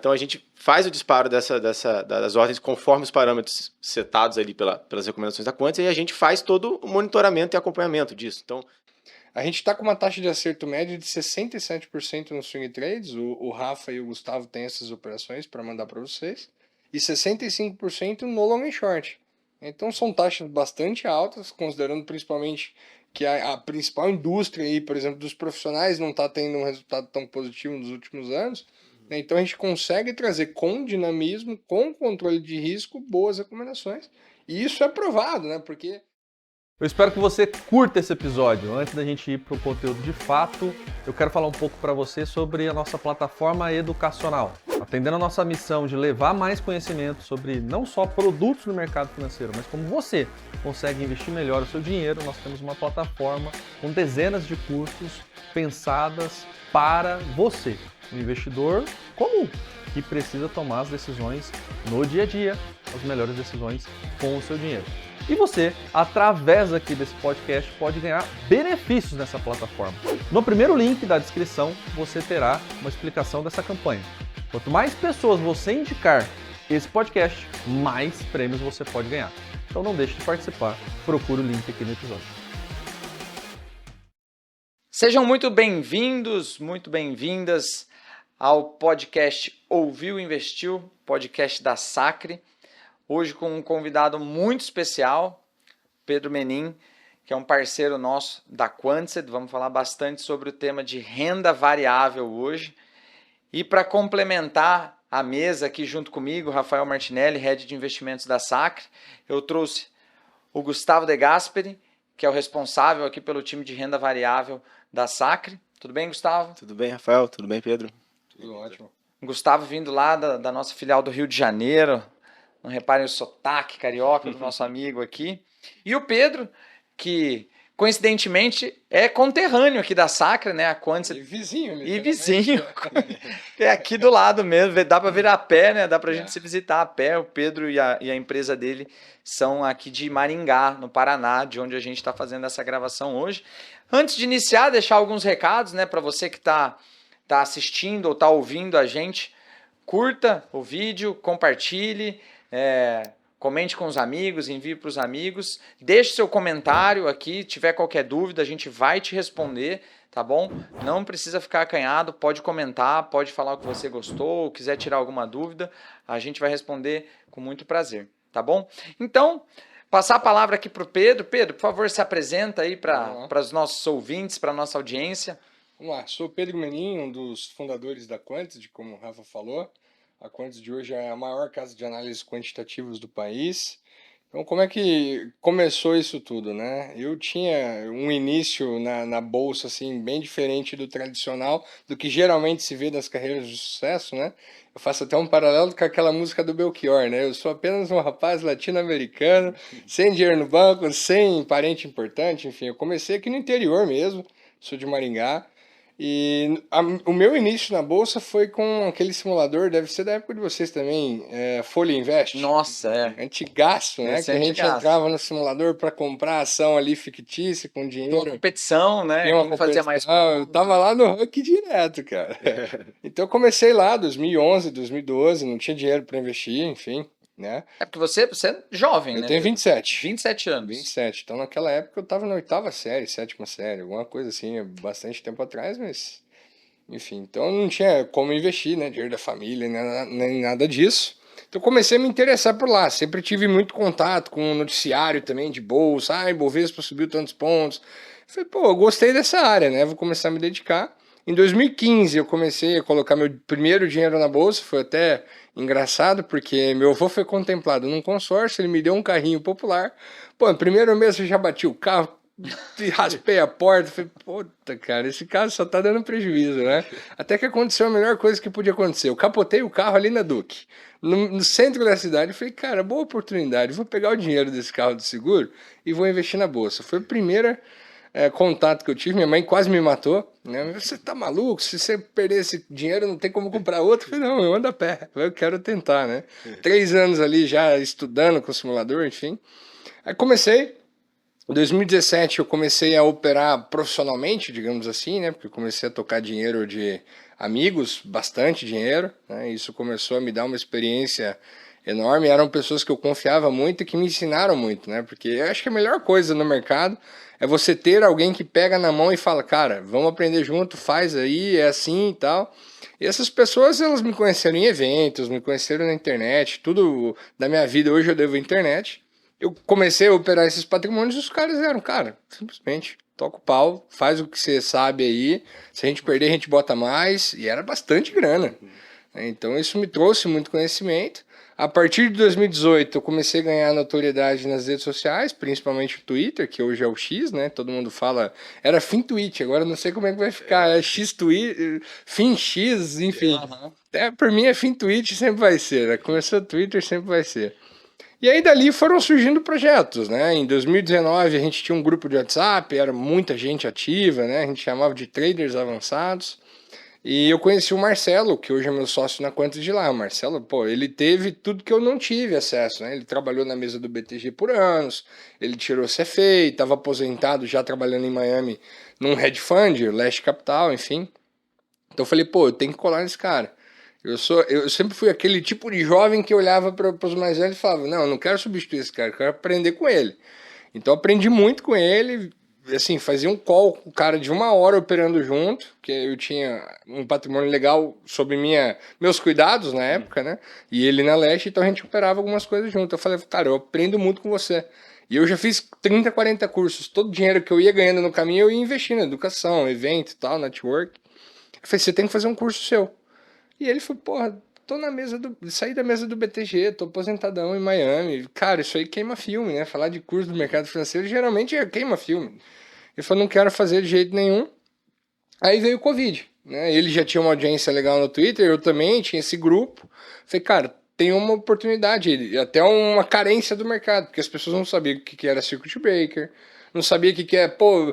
Então a gente faz o disparo das ordens conforme os parâmetros setados ali pelas recomendações da Quantz, e a gente faz todo o monitoramento e acompanhamento disso. Então, a gente está com uma taxa de acerto média de 67% no swing trades. O Rafa e o Gustavo têm essas operações para mandar para vocês. E 65% no long and short. Então são taxas bastante altas, considerando principalmente que a principal indústria aí, por exemplo, dos profissionais não está tendo um resultado tão positivo nos últimos anos. Então a gente consegue trazer com dinamismo, com controle de risco, boas recomendações. E isso é provado, né? Porque eu espero que você curta esse episódio. Antes da gente ir para o conteúdo de fato, eu quero falar um pouco para você sobre a nossa plataforma educacional. Atendendo a nossa missão de levar mais conhecimento sobre não só produtos no mercado financeiro, mas como você consegue investir melhor o seu dinheiro, nós temos uma plataforma com dezenas de cursos pensadas para você, um investidor comum, que precisa tomar as decisões no dia a dia, as melhores decisões com o seu dinheiro. E você, através aqui desse podcast, pode ganhar benefícios nessa plataforma. No primeiro link da descrição, você terá uma explicação dessa campanha. Quanto mais pessoas você indicar esse podcast, mais prêmios você pode ganhar. Então não deixe de participar, procure o link aqui no episódio. Sejam muito bem-vindos, muito bem-vindas ao podcast Ouviu Investiu, podcast da Sacre. Hoje com um convidado muito especial, Pedro Menin, que é um parceiro nosso da Quantz. Vamos falar bastante sobre o tema de renda variável hoje. E para complementar a mesa aqui junto comigo, Rafael Martinelli, Head de Investimentos da Sacre, eu trouxe o Gustavo De Gasperi, que é o responsável aqui pelo time de renda variável da Sacre. Tudo bem, Gustavo? tudo bem, Rafael? Tudo bem, Pedro? tudo ótimo. Gustavo vindo lá da nossa filial do Rio de Janeiro. Não reparem o sotaque carioca do nosso amigo aqui. E o Pedro, que coincidentemente é conterrâneo aqui da Sacre, né? A Quantz. E vizinho. E vizinho. É aqui do lado mesmo. Dá para vir a pé, né? Dá para a gente se visitar a pé. O Pedro e a empresa dele são aqui de Maringá, no Paraná, de onde a gente está fazendo essa gravação hoje. Antes de iniciar, deixar alguns recados, né? Para você que está assistindo ou está ouvindo a gente. Curta o vídeo, compartilhe. Comente com os amigos, envie para os amigos, deixe seu comentário aqui, tiver qualquer dúvida, a gente vai te responder, tá bom? Não precisa ficar acanhado, pode comentar, pode falar o que você gostou, quiser tirar alguma dúvida, a gente vai responder com muito prazer, tá bom? Então, passar a palavra aqui para o Pedro. Pedro, por favor, se apresenta aí para os nossos ouvintes, para a nossa audiência. Vamos lá, sou o Pedro Menin, um dos fundadores da Quantz, como o Rafa falou. A Quantz de hoje é a maior casa de análises quantitativas do país. Então, como é que começou isso tudo, né? Eu tinha um início na bolsa, assim, bem diferente do tradicional, do que geralmente se vê das carreiras de sucesso, né? Eu faço até um paralelo com aquela música do Belchior, né? Eu sou apenas um rapaz latino-americano, sem dinheiro no banco, sem parente importante, enfim. Eu comecei aqui no interior mesmo, sou de Maringá. E o meu início na bolsa foi com aquele simulador, deve ser da época de vocês também, Folha Invest. Nossa, Antigaço, né? Que a gente entrava no simulador para comprar ação ali fictícia com dinheiro. Uma competição, né? Tinha uma competição. Fazia mais eu tava lá no ranking direto, cara. Então eu comecei lá, 2011, 2012, não tinha dinheiro para investir, enfim. Né? É porque você é jovem, né? Eu tenho 27. 27 anos. 27. Então, naquela época, eu estava na 8ª série, 7ª série, alguma coisa assim, bastante tempo atrás, mas... Enfim, então não tinha como investir, né? Dinheiro da família, nem nada disso. Então, comecei a me interessar por lá. Sempre tive muito contato com o noticiário também de bolsa. Ah, Ibovespa subiu tantos pontos. Falei, pô, eu gostei dessa área, né? Vou começar a me dedicar. Em 2015 eu comecei a colocar meu primeiro dinheiro na bolsa, foi até engraçado, porque meu avô foi contemplado num consórcio, ele me deu um carrinho popular. Pô, no primeiro mês eu já bati o carro, raspei a porta, falei, puta, cara, esse carro só tá dando prejuízo, né? Até que aconteceu a melhor coisa que podia acontecer, eu capotei o carro ali na Duque, no centro da cidade. Eu falei, cara, boa oportunidade, vou pegar o dinheiro desse carro do seguro e vou investir na bolsa. Foi a primeira... contato que eu tive, minha mãe quase me matou, né? Você tá maluco? Se você perder esse dinheiro não tem como comprar outro. Eu falei, não, eu ando a pé, eu quero tentar, né? 3 anos ali já estudando com o simulador, enfim. Aí comecei, em 2017 eu comecei a operar profissionalmente, digamos assim, né? Porque eu comecei a tocar dinheiro de amigos, bastante dinheiro, né? Isso começou a me dar uma experiência enorme. Eram pessoas que eu confiava muito e que me ensinaram muito, né? Porque eu acho que a melhor coisa no mercado é você ter alguém que pega na mão e fala, cara, vamos aprender junto, faz aí, é assim e tal. E essas pessoas, elas me conheceram em eventos, me conheceram na internet, tudo da minha vida hoje eu devo à internet. Eu comecei a operar esses patrimônios e os caras eram, cara, simplesmente toca o pau, faz o que você sabe aí, se a gente perder a gente bota mais, e era bastante grana. Então isso me trouxe muito conhecimento. A partir de 2018 eu comecei a ganhar notoriedade nas redes sociais, principalmente o Twitter, que hoje é o X, né? Todo mundo fala, era FinTwitch, agora não sei como é que vai ficar, é X-Twitter, FinX, enfim. Por mim é FinTwitch, sempre vai ser, né? Começou o Twitter, sempre vai ser. E aí dali foram surgindo projetos, né? Em 2019 a gente tinha um grupo de WhatsApp, era muita gente ativa, né? A gente chamava de traders avançados. E eu conheci o Marcelo, que hoje é meu sócio na Quantas de lá. O Marcelo, pô, ele teve tudo que eu não tive acesso, né? Ele trabalhou na mesa do BTG por anos, ele tirou CFA, estava aposentado já trabalhando em Miami num hedge fund, Leste Capital, enfim. Então eu falei, pô, eu tenho que colar nesse cara. Eu sempre fui aquele tipo de jovem que olhava para os mais velhos e falava, não, eu não quero substituir esse cara, eu quero aprender com ele. Então eu aprendi muito com ele, assim, fazia um call com o cara de 1 hora operando junto, que eu tinha um patrimônio legal sobre meus cuidados na época, né? E ele na Leste, então a gente operava algumas coisas junto. Eu falei, cara, eu aprendo muito com você. E eu já fiz 30, 40 cursos. Todo o dinheiro que eu ia ganhando no caminho, eu ia investindo em educação, evento e tal, network. Eu falei, você tem que fazer um curso seu. E ele falou, porra, saí da mesa do BTG, tô aposentadão em Miami. Cara, isso aí queima filme, né? Falar de curso do mercado financeiro geralmente queima filme. Ele falou, não quero fazer de jeito nenhum. Aí veio o Covid, né? Ele já tinha uma audiência legal no Twitter, eu também tinha esse grupo. Falei, cara, tem uma oportunidade, até uma carência do mercado, porque as pessoas não sabiam o que era circuit breaker, não sabia o que é, pô,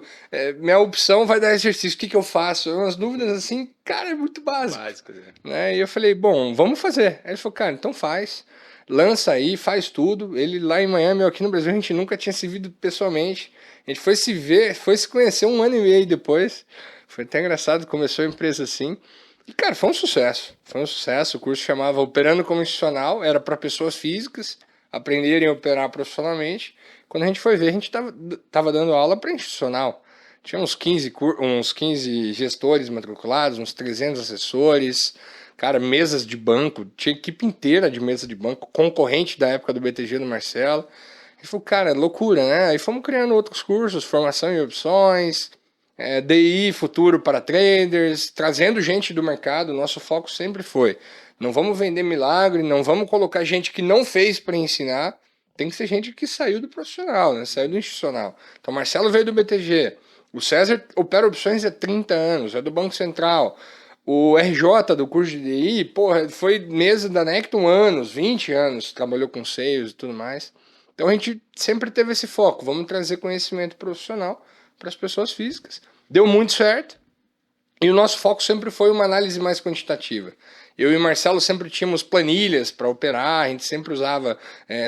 minha opção vai dar exercício, o que eu faço? Umas dúvidas assim, cara, é muito básico. Né? E eu falei, bom, vamos fazer. Aí ele falou, cara, então faz, lança aí, faz tudo. Ele lá em Miami, eu aqui no Brasil, a gente nunca tinha se visto pessoalmente. A gente foi se ver, foi se conhecer 1 ano e meio depois. Foi até engraçado, começou a empresa assim. E, cara, foi um sucesso. Foi um sucesso. O curso chamava Operando como Institucional, era para pessoas físicas aprenderem a operar profissionalmente. Quando a gente foi ver, a gente tava dando aula para institucional. Tinha uns 15 gestores matriculados, uns 300 assessores, cara, mesas de banco, tinha equipe inteira de mesa de banco, concorrente da época do BTG do Marcelo. E falou, cara, loucura, né? Aí fomos criando outros cursos, formação em opções, DI futuro para traders, trazendo gente do mercado. Nosso foco sempre foi, não vamos vender milagre, não vamos colocar gente que não fez para ensinar, tem que ser gente que saiu do profissional, né? Saiu do institucional. Então, Marcelo veio do BTG, o César opera opções há 30 anos, é do Banco Central, o RJ do curso de DI, porra, foi mesa da Necton anos, 20 anos, trabalhou com sales e tudo mais. Então a gente sempre teve esse foco, vamos trazer conhecimento profissional para as pessoas físicas. Deu muito certo e o nosso foco sempre foi uma análise mais quantitativa. Eu e o Marcelo sempre tínhamos planilhas para operar, a gente sempre usava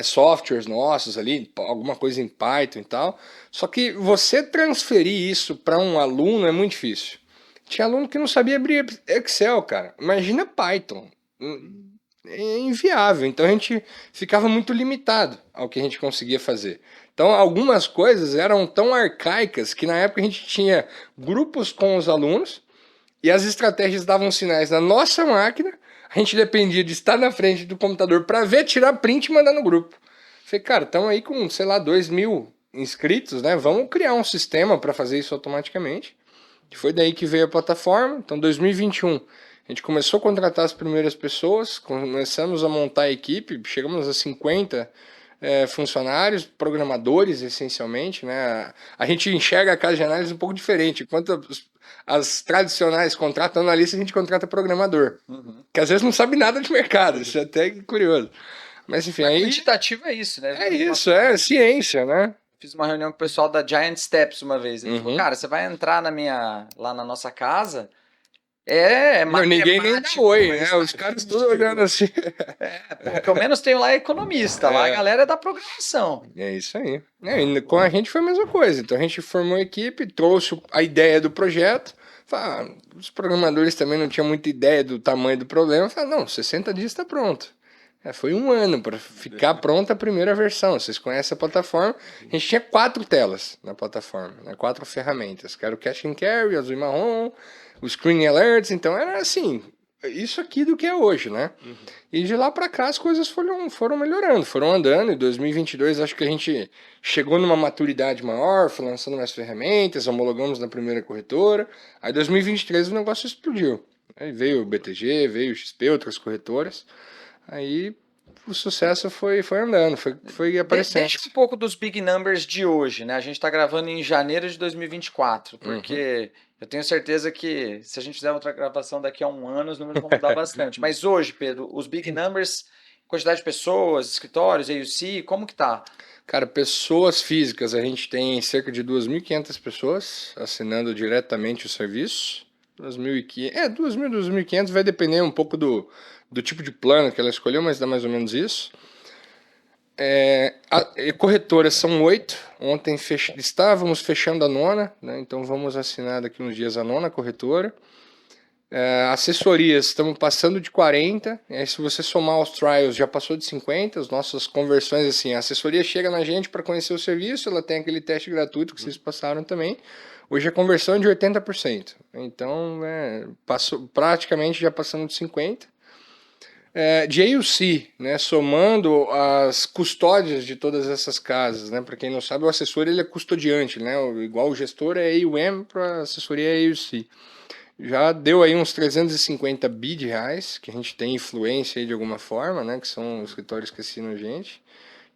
softwares nossos ali, alguma coisa em Python e tal. Só que você transferir isso para um aluno é muito difícil. Tinha aluno que não sabia abrir Excel, cara. Imagina Python. É inviável. Então a gente ficava muito limitado ao que a gente conseguia fazer. Então algumas coisas eram tão arcaicas que na época a gente tinha grupos com os alunos e as estratégias davam sinais na nossa máquina, a gente dependia de estar na frente do computador para ver, tirar print e mandar no grupo. Falei, cara, estamos aí com, sei lá, 2.000 inscritos, né? Vamos criar um sistema para fazer isso automaticamente. Foi daí que veio a plataforma. Então, 2021, a gente começou a contratar as primeiras pessoas, começamos a montar a equipe, chegamos a 50 funcionários, programadores, essencialmente, né? A gente enxerga a casa de análise um pouco diferente. Enquanto as tradicionais contratam analista, a gente contrata programador. Que às vezes não sabe nada de mercado, isso é até curioso. Mas enfim, aí... Quantitativo é isso, né? É isso, é ciência, né? Fiz uma reunião com o pessoal da Giant Steps uma vez. Ele falou, cara, você vai entrar lá na nossa casa... Não, ninguém nem dá oi, né? Os caras tudo olhando assim. Porque ao menos tem lá economista, lá a galera é da programação. É isso aí. E com a gente foi a mesma coisa. Então a gente formou a equipe, trouxe a ideia do projeto, Os programadores também não tinham muita ideia do tamanho do problema. Falaram, não, 60 dias está pronto. Foi um ano para ficar pronta a primeira versão. Vocês conhecem a plataforma. A gente tinha 4 telas na plataforma, né? 4 ferramentas, que era o Cache and Carry, azul e marrom, o Screen Alerts. Então era assim, isso aqui do que é hoje, né? E de lá para cá as coisas foram melhorando, foram andando. Em 2022 acho que a gente chegou numa maturidade maior, foi lançando mais ferramentas, homologamos na primeira corretora. Aí em 2023 o negócio explodiu. Aí veio o BTG, veio o XP, outras corretoras. Aí o sucesso foi andando, foi aparecendo. Deixa um pouco dos big numbers de hoje, né? A gente está gravando em janeiro de 2024, porque eu tenho certeza que se a gente fizer outra gravação daqui a um ano, os números vão mudar bastante. Mas hoje, Pedro, os big numbers, quantidade de pessoas, escritórios, AUC, como que tá? Cara, pessoas físicas, a gente tem cerca de 2.500 pessoas assinando diretamente o serviço. 2.500, 2.500 vai depender um pouco do tipo de plano que ela escolheu, mas dá mais ou menos isso. Corretoras são 8. Ontem estávamos fechando a 9ª, né? Então vamos assinar daqui uns dias a 9ª corretora. Assessorias, estamos passando de 40. Se você somar os trials, já passou de 50. As nossas conversões, assim, a assessoria chega na gente para conhecer o serviço, ela tem aquele teste gratuito que vocês passaram também. Hoje a conversão é de 80%. Então, praticamente já passando de 50%. De AUC, né, somando as custódias de todas essas casas, né, para quem não sabe, o assessor ele é custodiante, né, igual o gestor é AUM, para a assessoria é AUC. Já deu aí uns 350 bi de reais, que a gente tem influência aí de alguma forma, né, que são os escritórios que assinam a gente.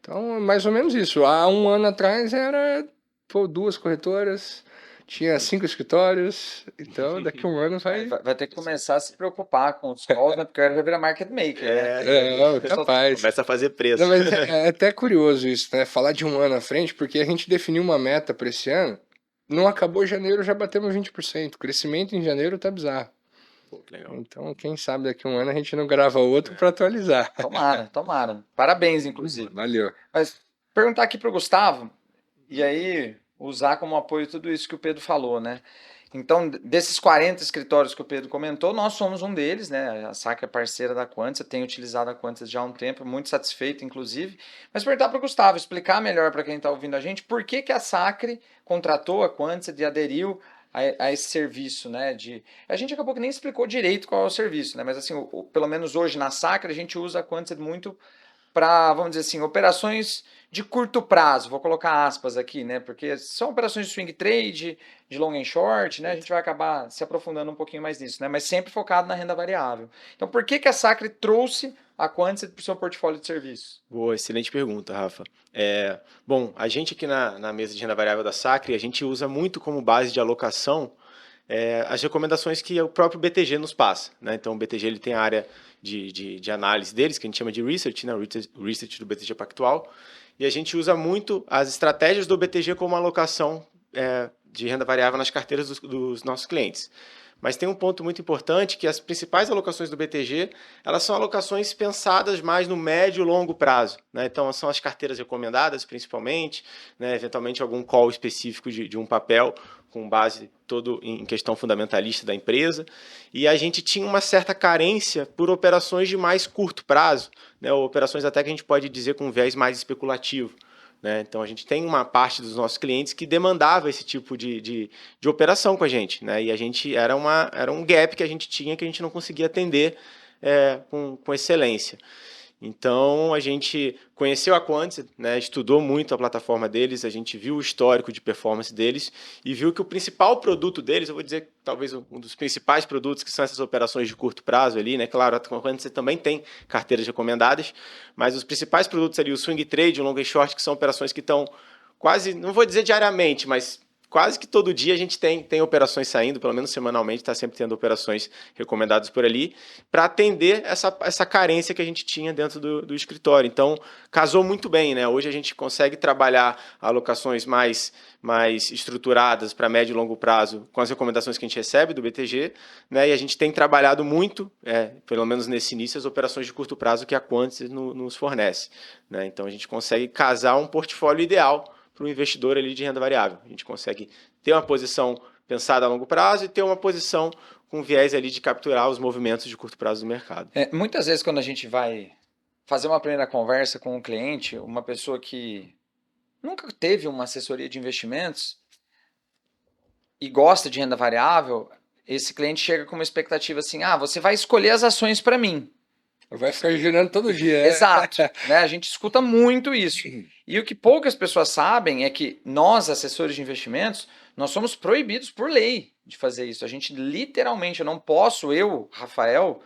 Então, mais ou menos isso. Há um ano atrás era 2 corretoras, tinha 5 escritórios, então daqui a um ano vai ter que começar a se preocupar com os calls, né? Porque agora vai virar market maker, né? Capaz. Começa a fazer preço. Não, mas é até curioso isso, né? Falar de um ano à frente, porque a gente definiu uma meta para esse ano, não acabou janeiro, já batemos 20%. O crescimento em janeiro tá bizarro. Legal. Então, quem sabe daqui a um ano a gente não grava outro para atualizar. Tomara. Parabéns, inclusive. Valeu. Mas perguntar aqui para o Gustavo, e aí usar como apoio tudo isso que o Pedro falou, né? Então, desses 40 escritórios que o Pedro comentou, nós somos um deles, né? A Sacre é parceira da Quantsa, tem utilizado a Quantsa já há um tempo, muito satisfeito, inclusive. Mas perguntar para o Gustavo, explicar melhor para quem está ouvindo a gente, por que a Sacre contratou a Quantsa e aderiu a esse serviço, né? A gente acabou que nem explicou direito qual é o serviço, né? Mas assim, pelo menos hoje na Sacre a gente usa a Quantsa muito para, vamos dizer assim, operações de curto prazo, vou colocar aspas aqui, né? Porque são operações de swing trade, de long and short, né? A gente vai acabar se aprofundando um pouquinho mais nisso, né? Mas sempre focado na renda variável. Então, por que a Sacre trouxe a Quantsa para o seu portfólio de serviços? Boa, excelente pergunta, Rafa. Bom, a gente aqui na mesa de renda variável da Sacre, a gente usa muito como base de alocação as recomendações que o próprio BTG nos passa, né? Então, o BTG ele tem a área de análise deles, que a gente chama de research, né? O research do BTG Pactual. E a gente usa muito as estratégias do BTG como alocação de renda variável nas carteiras dos nossos clientes. Mas tem um ponto muito importante, que as principais alocações do BTG, elas são alocações pensadas mais no médio e longo prazo, né? Então, são as carteiras recomendadas, principalmente, né? Eventualmente algum call específico de um papel, com base todo em questão fundamentalista da empresa. E a gente tinha uma certa carência por operações de mais curto prazo, né? Ou operações até que a gente pode dizer com um viés mais especulativo. Então, a gente tem uma parte dos nossos clientes que demandava esse tipo de operação com a gente, né? E a gente era um gap que a gente tinha que a gente não conseguia atender com excelência. Então, a gente conheceu a Quantsa, né, estudou muito a plataforma deles, a gente viu o histórico de performance deles e viu que o principal produto deles, eu vou dizer talvez um dos principais produtos, que são essas operações de curto prazo ali, né? Claro, a Quantsa também tem carteiras recomendadas, mas os principais produtos ali, o swing trade, o long and short, que são operações que estão quase, não vou dizer diariamente, mas quase que todo dia a gente tem operações saindo, pelo menos semanalmente, está sempre tendo operações recomendadas por ali, para atender essa carência que a gente tinha dentro do escritório. Então, casou muito bem, né? Hoje a gente consegue trabalhar alocações mais estruturadas para médio e longo prazo com as recomendações que a gente recebe do BTG, né? E a gente tem trabalhado muito, pelo menos nesse início, as operações de curto prazo que a Quantsa nos fornece, né? Então, a gente consegue casar um portfólio ideal para o investidor ali de renda variável. A gente consegue ter uma posição pensada a longo prazo e ter uma posição com viés ali de capturar os movimentos de curto prazo do mercado. Muitas vezes quando a gente vai fazer uma primeira conversa com um cliente, uma pessoa que nunca teve uma assessoria de investimentos e gosta de renda variável, esse cliente chega com uma expectativa assim, você vai escolher as ações para mim. Vai ficar girando todo dia. Exato. Né? A gente escuta muito isso. E o que poucas pessoas sabem é que nós, assessores de investimentos, nós somos proibidos por lei de fazer isso. A gente literalmente, eu, Rafael,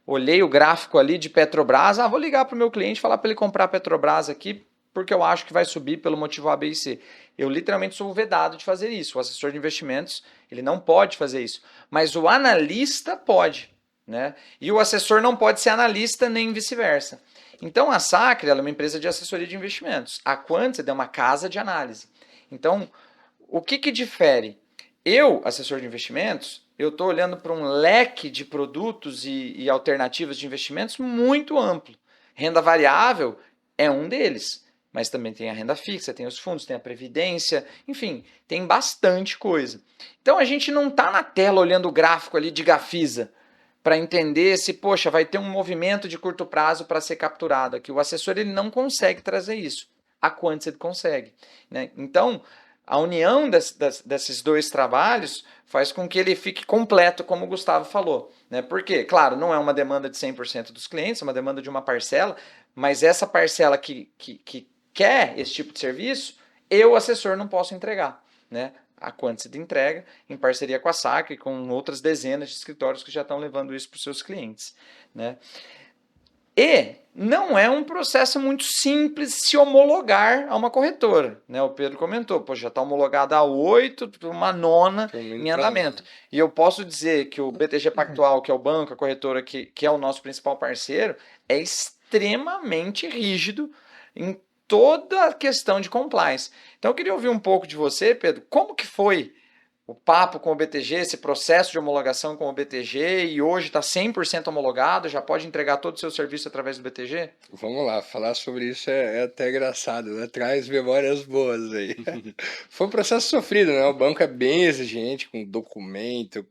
olhei o gráfico ali de Petrobras, vou ligar para o meu cliente e falar para ele comprar a Petrobras aqui, porque eu acho que vai subir pelo motivo A, B e C. Eu literalmente sou vedado de fazer isso. O assessor de investimentos, ele não pode fazer isso. Mas o analista pode. Né? E o assessor não pode ser analista nem vice-versa. Então a Sacre ela é uma empresa de assessoria de investimentos. A Quantity é uma casa de análise. Então, o que difere? Eu, assessor de investimentos, eu estou olhando para um leque de produtos e alternativas de investimentos muito amplo. Renda variável é um deles, mas também tem a renda fixa, tem os fundos, tem a previdência, enfim, tem bastante coisa. Então a gente não está na tela olhando o gráfico ali de Gafisa para entender se, vai ter um movimento de curto prazo para ser capturado aqui. O assessor ele não consegue trazer isso. A Quantity consegue. Né? Então, a união desses dois trabalhos faz com que ele fique completo, como o Gustavo falou. Né? Porque, claro, não é uma demanda de 100% dos clientes, é uma demanda de uma parcela, mas essa parcela que quer esse tipo de serviço, eu, assessor, não posso entregar. Né? A Quantity entrega em parceria com a Sacre e com outras dezenas de escritórios que já estão levando isso para os seus clientes. Né? E não é um processo muito simples se homologar a uma corretora. Né? O Pedro comentou, já está homologado a 8, uma 9ª em andamento. E eu posso dizer que o BTG Pactual, que é o banco, a corretora, que é o nosso principal parceiro, é extremamente rígido em toda a questão de compliance. Então eu queria ouvir um pouco de você, Pedro, como que foi o papo com o BTG, esse processo de homologação com o BTG, e hoje está 100% homologado, já pode entregar todo o seu serviço através do BTG? Vamos lá, falar sobre isso é até engraçado, né? Traz memórias boas aí. Foi um processo sofrido, né? O banco é bem exigente com documento,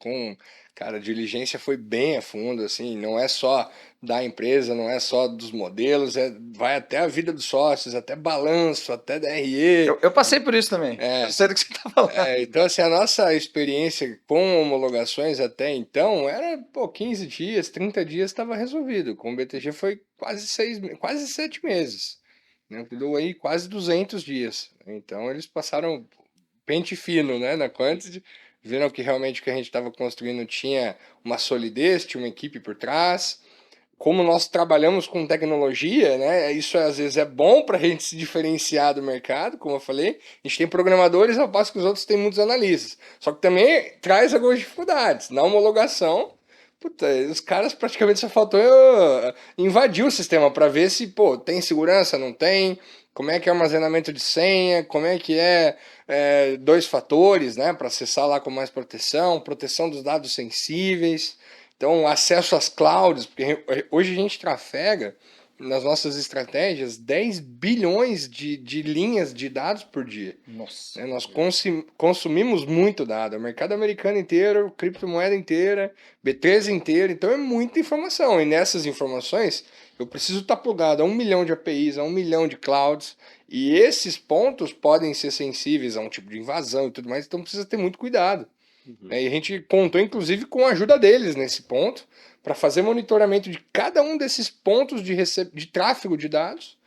Cara, a diligência foi bem a fundo, assim, não é só da empresa, não é só dos modelos, vai até a vida dos sócios, até balanço, até DRE. Eu passei por isso também, eu sei do que você está falando. Então, assim, a nossa experiência com homologações até então era, 15 dias, 30 dias estava resolvido. Com o BTG foi quase 7 meses, né? Deu aí quase 200 dias. Então, eles passaram pente fino, né, na Quantity, viram que realmente o que a gente estava construindo tinha uma solidez, tinha uma equipe por trás. Como nós trabalhamos com tecnologia, né, isso às vezes é bom para a gente se diferenciar do mercado, como eu falei. A gente tem programadores, ao passo que os outros têm muitos analistas. Só que também traz algumas dificuldades. Na homologação, os caras praticamente só faltou invadir o sistema para ver se tem segurança, não tem, como é que é o armazenamento de senha, como é que é 2 fatores, né, para acessar lá com mais proteção dos dados sensíveis. Então, acesso às clouds, porque hoje a gente trafega nas nossas estratégias 10 bilhões de linhas de dados por dia. Nossa. Né? Nós consumimos muito dado. O mercado americano inteiro, criptomoeda inteira, B3 inteira. Então é muita informação. E nessas informações eu preciso estar plugado a 1 milhão de APIs, a 1 milhão de clouds. E esses pontos podem ser sensíveis a um tipo de invasão e tudo mais. Então precisa ter muito cuidado. E a gente contou, inclusive, com a ajuda deles nesse ponto, para fazer monitoramento de cada um desses pontos de tráfego de dados,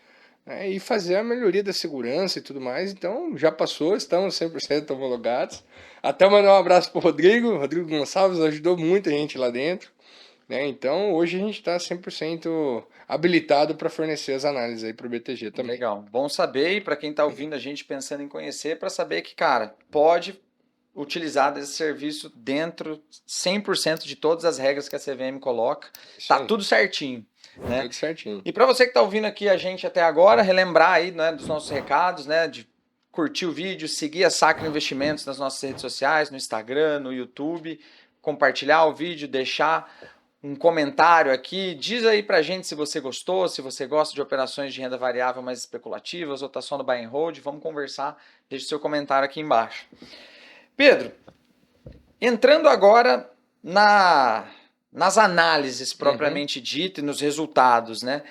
né, e fazer a melhoria da segurança e tudo mais. Então, já passou, estamos 100% homologados. Até mandar um abraço para o Rodrigo Gonçalves, ajudou muita gente lá dentro. Né? Então, hoje a gente está 100% habilitado para fornecer as análises aí para o BTG também. Legal, bom saber, e para quem está ouvindo a gente pensando em conhecer, para saber que, cara, pode utilizar desse serviço dentro 100% de todas as regras que a CVM coloca. Tá tudo certinho. Né? Tudo certinho. E para você que está ouvindo aqui a gente até agora, relembrar aí, né, dos nossos recados, né, de curtir o vídeo, seguir a Sacre Investimentos nas nossas redes sociais, no Instagram, no YouTube, compartilhar o vídeo, deixar um comentário aqui, diz aí pra gente se você gostou, se você gosta de operações de renda variável mais especulativas ou tá só no buy and hold, vamos conversar, deixe seu comentário aqui embaixo. Pedro, Entrando agora nas análises propriamente dito e nos resultados, né?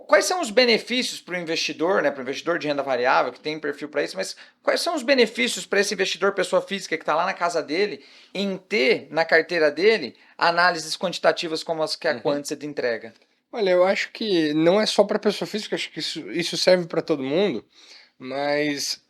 Quais são os benefícios para o investidor, né, para o investidor de renda variável, que tem perfil para isso, mas quais são os benefícios para esse investidor, pessoa física, que está lá na casa dele, em ter na carteira dele análises quantitativas como as que a Quantitative entrega? Olha, eu acho que não é só para pessoa física, acho que isso serve para todo mundo, mas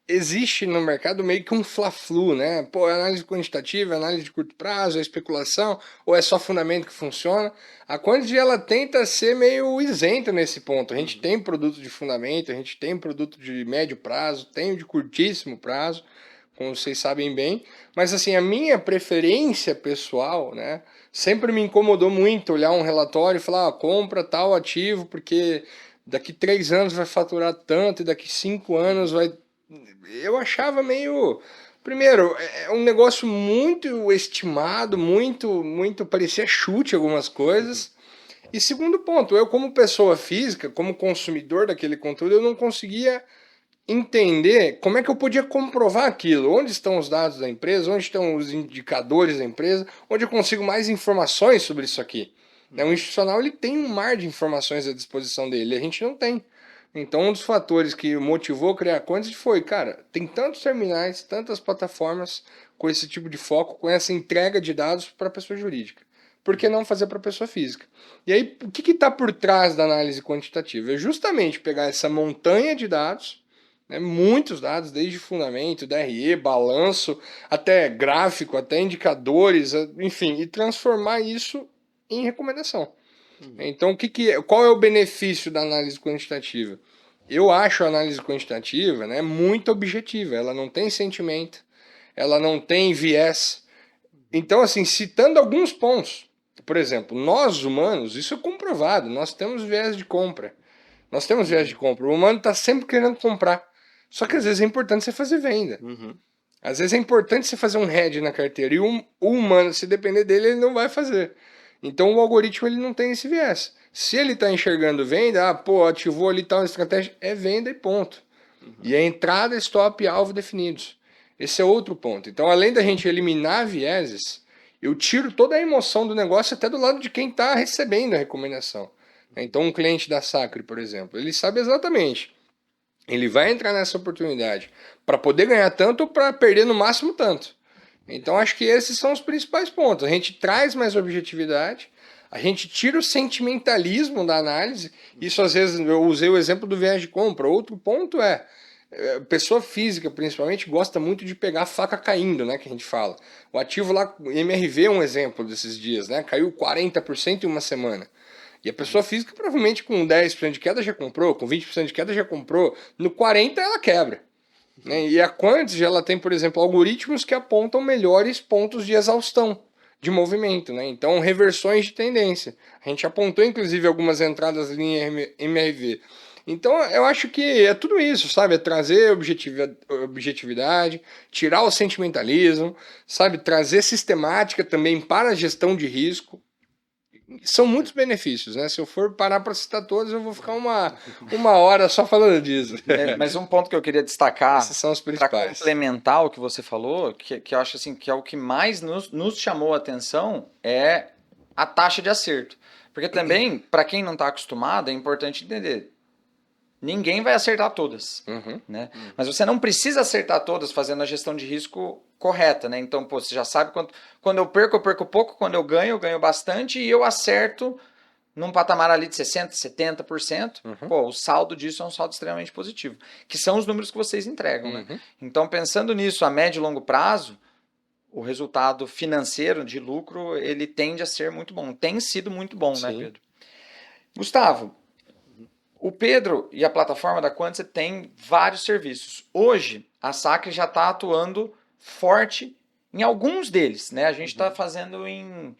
existe no mercado meio que um fla-flu, né? Pô, é análise quantitativa, é análise de curto prazo, é especulação, ou é só fundamento que funciona? A Quantitative, ela tenta ser meio isenta nesse ponto. A gente tem produto de fundamento, a gente tem produto de médio prazo, tem o de curtíssimo prazo, como vocês sabem bem, mas assim, a minha preferência pessoal, né, sempre me incomodou muito olhar um relatório e falar, compra tal ativo, porque daqui 3 anos vai faturar tanto e daqui 5 anos vai... Eu achava meio... Primeiro, é um negócio muito estimado, muito parecia chute algumas coisas. E segundo ponto, eu como pessoa física, como consumidor daquele conteúdo, eu não conseguia entender como é que eu podia comprovar aquilo. Onde estão os dados da empresa, onde estão os indicadores da empresa, onde eu consigo mais informações sobre isso aqui. O institucional ele tem um mar de informações à disposição dele, a gente não tem. Então um dos fatores que motivou a criar a Quantitative foi, cara, tem tantos terminais, tantas plataformas com esse tipo de foco, com essa entrega de dados para a pessoa jurídica. Por que não fazer para a pessoa física? E aí, o que está por trás da análise quantitativa? É justamente pegar essa montanha de dados, né, muitos dados, desde fundamento, DRE, balanço, até gráfico, até indicadores, enfim, e transformar isso em recomendação. Então, qual é o benefício da análise quantitativa? Eu acho a análise quantitativa, né, muito objetiva, ela não tem sentimento, ela não tem viés. Então, assim, citando alguns pontos, por exemplo, nós humanos, isso é comprovado, nós temos viés de compra. Nós temos viés de compra. O humano está sempre querendo comprar. Só que às vezes é importante você fazer venda. Às vezes é importante você fazer um hedge na carteira. E o humano, se depender dele, ele não vai fazer. Então o algoritmo ele não tem esse viés. Se ele está enxergando venda, ativou ali tal estratégia, é venda e ponto. E a entrada, stop e alvo definidos. Esse é outro ponto. Então, além da gente eliminar vieses, eu tiro toda a emoção do negócio até do lado de quem está recebendo a recomendação. Então, um cliente da Sacre, por exemplo, ele sabe exatamente. Ele vai entrar nessa oportunidade para poder ganhar tanto ou para perder no máximo tanto. Então, acho que esses são os principais pontos. A gente traz mais objetividade, a gente tira o sentimentalismo da análise. Isso, às vezes, eu usei o exemplo do viés de compra. Outro ponto pessoa física, principalmente, gosta muito de pegar a faca caindo, né, que a gente fala. O ativo lá, MRV é um exemplo desses dias, né, caiu 40% em uma semana. E a pessoa física, provavelmente, com 10% de queda já comprou, com 20% de queda já comprou, no 40% ela quebra. Né? E a Quantitative, ela tem, por exemplo, algoritmos que apontam melhores pontos de exaustão de movimento, né? Então, reversões de tendência. A gente apontou, inclusive, algumas entradas em MRV. Então, eu acho que é tudo isso, sabe? É trazer objetividade, tirar o sentimentalismo, sabe? Trazer sistemática também para a gestão de risco. São muitos benefícios, né? Se eu for parar para citar todos, eu vou ficar uma hora só falando disso. Mas um ponto que eu queria destacar, esses são os para principais. complementar o que você falou, que eu acho assim, que é o que mais nos chamou a atenção, é a taxa de acerto. Porque também, para quem não está acostumado, é importante entender. Ninguém vai acertar todas, né? Mas você não precisa acertar todas fazendo a gestão de risco correta, né? Então, você já sabe quando eu perco pouco, quando eu ganho bastante e eu acerto num patamar ali de 60%, 70%. O saldo disso é um saldo extremamente positivo, que são os números que vocês entregam, né? Então, pensando nisso a médio e longo prazo, o resultado financeiro de lucro, ele tende a ser muito bom. Tem sido muito bom, né, Pedro? Gustavo, o Pedro e a plataforma da Quantitative tem vários serviços. Hoje, a Sacre já está atuando forte em alguns deles, né? A gente está fazendo em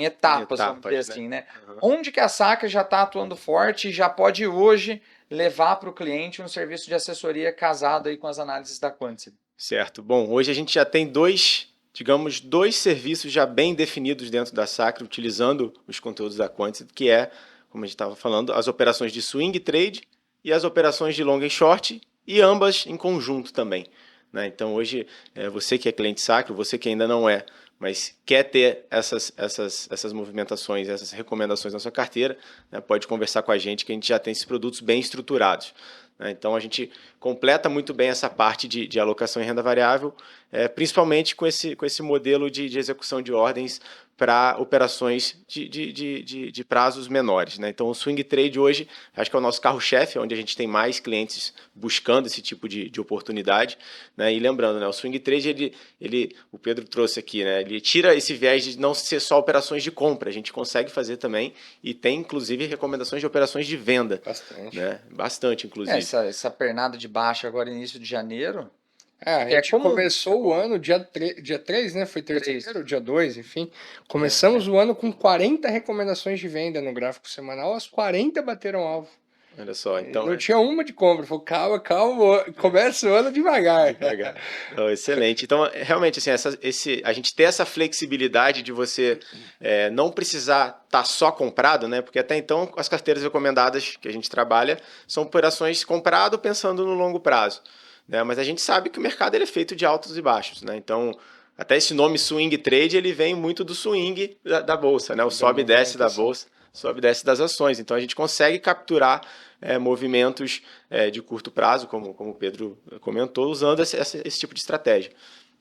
etapas, vamos dizer assim, né? Onde que a Sacre já está atuando forte e já pode hoje levar para o cliente um serviço de assessoria casado aí com as análises da Quantitative? Certo. Bom, hoje a gente já tem dois serviços já bem definidos dentro da Sacre, utilizando os conteúdos da Quantitative, que é, como a gente estava falando, as operações de swing trade e as operações de long e short, e ambas em conjunto também. né? Então, hoje, você que é cliente Sacro, você que ainda não é, mas quer ter essas movimentações, essas recomendações na sua carteira, né, pode conversar com a gente, que a gente já tem esses produtos bem estruturados. Né? Então, a gente completa muito bem essa parte de alocação em renda variável, principalmente com esse modelo de execução de ordens para operações de prazos menores. Né? Então, o swing trade hoje, acho que é o nosso carro-chefe, onde a gente tem mais clientes buscando esse tipo de oportunidade. Né? E lembrando, né, o swing trade, o Pedro trouxe aqui, né, ele tira esse viés de não ser só operações de compra, a gente consegue fazer também, e tem, inclusive, recomendações de operações de venda. Bastante. Né? Bastante, inclusive. Essa pernada de baixa agora, início de janeiro... A gente começou o ano dia 3, né? Foi terceiro, dia 2, enfim. Começamos o ano com 40 recomendações de venda no gráfico semanal, as 40 bateram alvo. Olha só, então... Não tinha uma de compra, falou, calma, começa o ano devagar. Então, excelente. Então, realmente, assim, a gente ter essa flexibilidade de você não precisar estar só comprado, né? Porque até então, as carteiras recomendadas que a gente trabalha são operações comprado pensando no longo prazo. Né? Mas a gente sabe que o mercado ele é feito de altos e baixos, né? Então, até esse nome swing trade, ele vem muito do swing da bolsa, né? O sobe e desce da bolsa, sobe e desce das ações. Então, a gente consegue capturar movimentos de curto prazo, como o Pedro comentou, usando esse tipo de estratégia.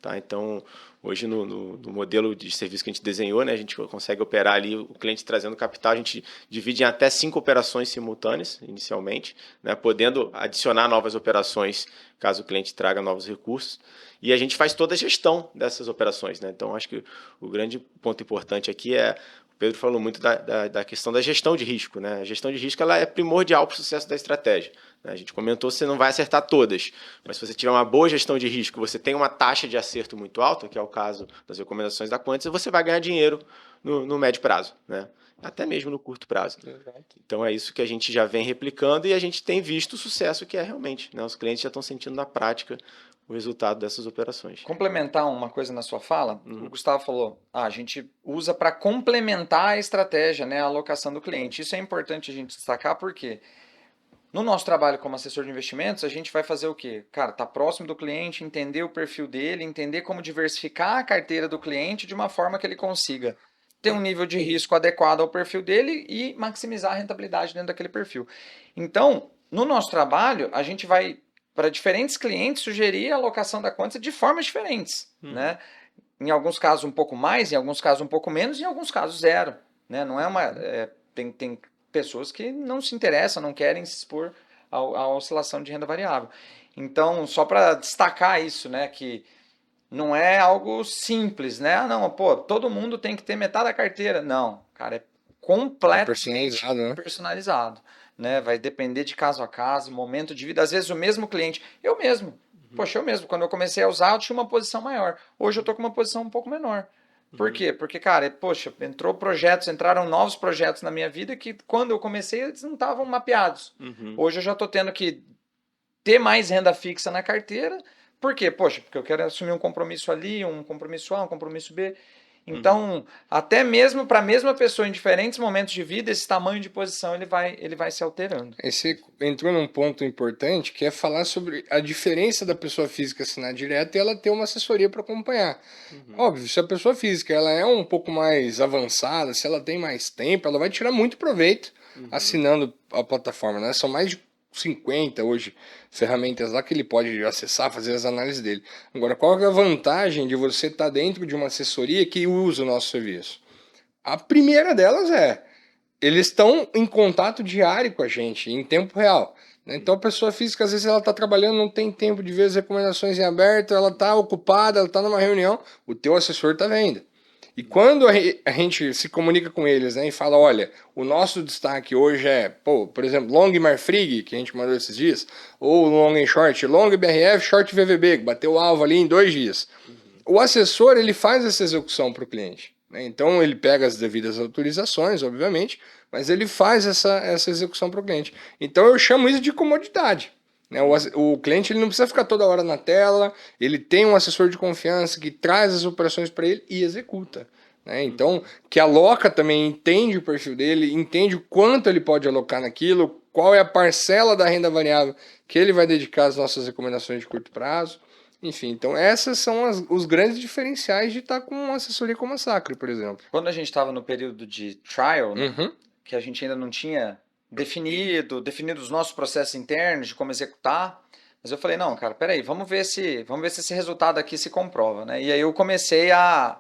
Tá? Então, hoje no modelo de serviço que a gente desenhou, né, a gente consegue operar ali o cliente trazendo capital, a gente divide em até 5 operações simultâneas, inicialmente, né, podendo adicionar novas operações caso o cliente traga novos recursos. E a gente faz toda a gestão dessas operações. Né? Então, acho que o grande ponto importante aqui o Pedro falou muito da questão da gestão de risco. Né? A gestão de risco ela é primordial para o sucesso da estratégia. A gente comentou que você não vai acertar todas, mas se você tiver uma boa gestão de risco, você tem uma taxa de acerto muito alta, que é o caso das recomendações da Quantis, você vai ganhar dinheiro no médio prazo, né? Até mesmo no curto prazo. Exato. Então é isso que a gente já vem replicando e a gente tem visto o sucesso que é realmente. Né? Os clientes já estão sentindo na prática o resultado dessas operações. Complementar uma coisa na sua fala, o Gustavo falou, a gente usa para complementar a estratégia, né, a alocação do cliente. Isso é importante a gente destacar porque no nosso trabalho como assessor de investimentos, a gente vai fazer o quê? Cara, tá próximo do cliente, entender o perfil dele, entender como diversificar a carteira do cliente de uma forma que ele consiga ter um nível de risco adequado ao perfil dele e maximizar a rentabilidade dentro daquele perfil. Então, no nosso trabalho, a gente vai, para diferentes clientes, sugerir a alocação da Quantis de formas diferentes. Né? Em alguns casos um pouco mais, em alguns casos um pouco menos, em alguns casos zero. Né? Não é uma... tem pessoas que não se interessam, não querem se expor à oscilação de renda variável. Então, só para destacar isso, né, que não é algo simples, né? Ah, não, todo mundo tem que ter metade da carteira. Não, cara, é completamente personalizado, né? Vai depender de caso a caso, momento de vida. Às vezes o mesmo cliente, eu mesmo, quando eu comecei a usar, eu tinha uma posição maior. Hoje eu estou com uma posição um pouco menor. Por quê? Porque, cara, entraram novos projetos na minha vida que quando eu comecei eles não estavam mapeados. Hoje eu já estou tendo que ter mais renda fixa na carteira. Por quê? Porque eu quero assumir um compromisso ali, um compromisso A, um compromisso B. Então, até mesmo para a mesma pessoa em diferentes momentos de vida, esse tamanho de posição ele vai se alterando. Você entrou num ponto importante que é falar sobre a diferença da pessoa física assinar direto e ela ter uma assessoria para acompanhar. Óbvio, se a pessoa física ela é um pouco mais avançada, se ela tem mais tempo, ela vai tirar muito proveito assinando a plataforma. Né? São mais de 50 hoje ferramentas lá que ele pode acessar, fazer as análises dele. Agora, qual é a vantagem de você estar dentro de uma assessoria que usa o nosso serviço? A primeira delas eles estão em contato diário com a gente, em tempo real. Então a pessoa física, às vezes ela está trabalhando, não tem tempo de ver as recomendações em aberto, ela está ocupada, ela está numa reunião, o teu assessor está vendo. E quando a gente se comunica com eles, né, e fala, olha, o nosso destaque hoje é, por exemplo, Long Marfrig, que a gente mandou esses dias, ou Long and Short, Long BRF, Short VVB, que bateu o alvo ali em 2 dias. O assessor, ele faz essa execução para o cliente. Né? Então, ele pega as devidas autorizações, obviamente, mas ele faz essa execução para o cliente. Então, eu chamo isso de comodidade. Né? O cliente ele não precisa ficar toda hora na tela, ele tem um assessor de confiança que traz as operações para ele e executa. Né? Então, que aloca também, entende o perfil dele, entende o quanto ele pode alocar naquilo, qual é a parcela da renda variável que ele vai dedicar às nossas recomendações de curto prazo. Enfim, então essas são os grandes diferenciais de estar com uma assessoria como a Sacre, por exemplo. Quando a gente estava no período de trial, né, Uhum. que a gente ainda não tinha definido os nossos processos internos de como executar, mas eu falei, não, cara, peraí, vamos ver se esse resultado aqui se comprova, né? E aí eu comecei a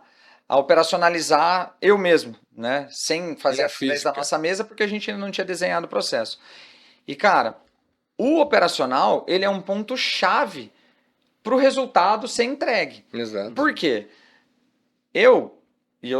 operacionalizar eu mesmo, né? Sem fazer Na através da física. nossa mesa, porque a gente ainda não tinha desenhado o processo. E, cara, o operacional, ele é um ponto-chave para o resultado ser entregue. Exato. Por quê? Eu